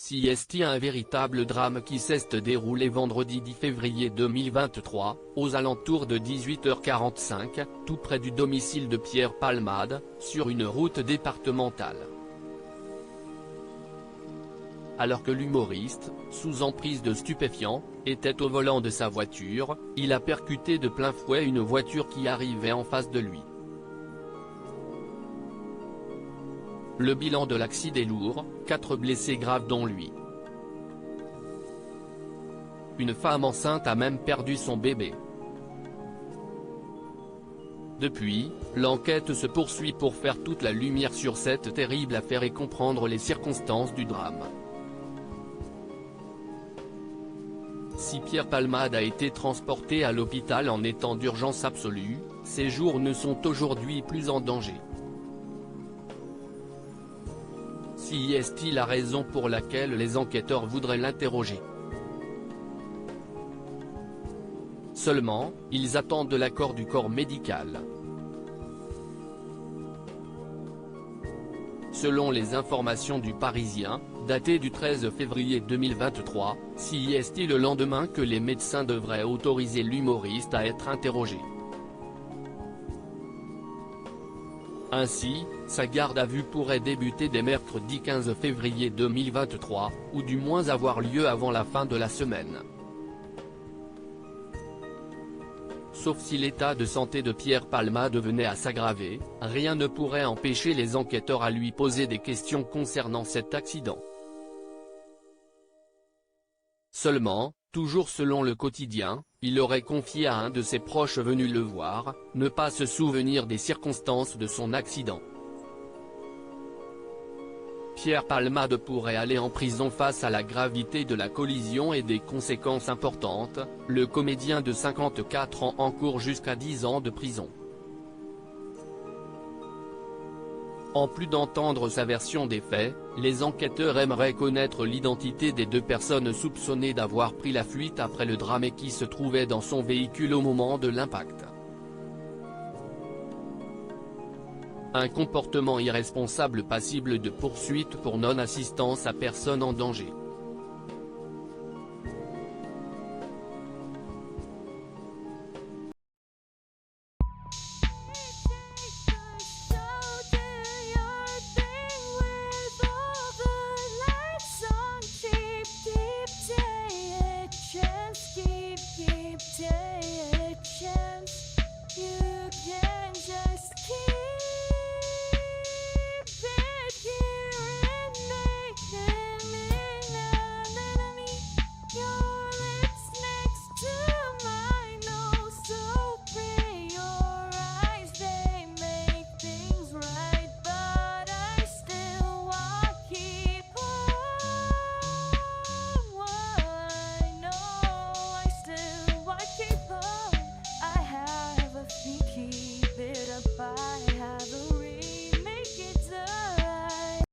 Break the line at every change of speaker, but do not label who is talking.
CST, un véritable drame qui s'est déroulé vendredi 10 février 2023, aux alentours de 18h45, tout près du domicile de Pierre Palmade, sur une route départementale. Alors que l'humoriste, sous emprise de stupéfiants, était au volant de sa voiture, il a percuté de plein fouet une voiture qui arrivait en face de lui. Le bilan de l'accident est lourd, 4 blessés graves dont lui. Une femme enceinte a même perdu son bébé. Depuis, l'enquête se poursuit pour faire toute la lumière sur cette terrible affaire et comprendre les circonstances du drame. Si Pierre Palmade a été transporté à l'hôpital en état d'urgence absolue, ses jours ne sont aujourd'hui plus en danger. Si est-il la raison pour laquelle les enquêteurs voudraient l'interroger? Seulement, ils attendent l'accord du corps médical. Selon les informations du Parisien, datées du 13 février 2023, si est le lendemain que les médecins devraient autoriser l'humoriste à être interrogé. Ainsi, sa garde à vue pourrait débuter dès mercredi 15 février 2023, ou du moins avoir lieu avant la fin de la semaine. Sauf si l'état de santé de Pierre Palmade venait à s'aggraver, rien ne pourrait empêcher les enquêteurs à lui poser des questions concernant cet accident. Seulement, toujours selon le quotidien, il aurait confié à un de ses proches venu le voir, ne pas se souvenir des circonstances de son accident. Pierre Palmade pourrait aller en prison face à la gravité de la collision et des conséquences importantes, le comédien de 54 ans encourt jusqu'à 10 ans de prison. En plus d'entendre sa version des faits, les enquêteurs aimeraient connaître l'identité des deux personnes soupçonnées d'avoir pris la fuite après le drame et qui se trouvaient dans son véhicule au moment de l'impact. Un comportement irresponsable passible de poursuite pour non-assistance à personne en danger.
You can just keep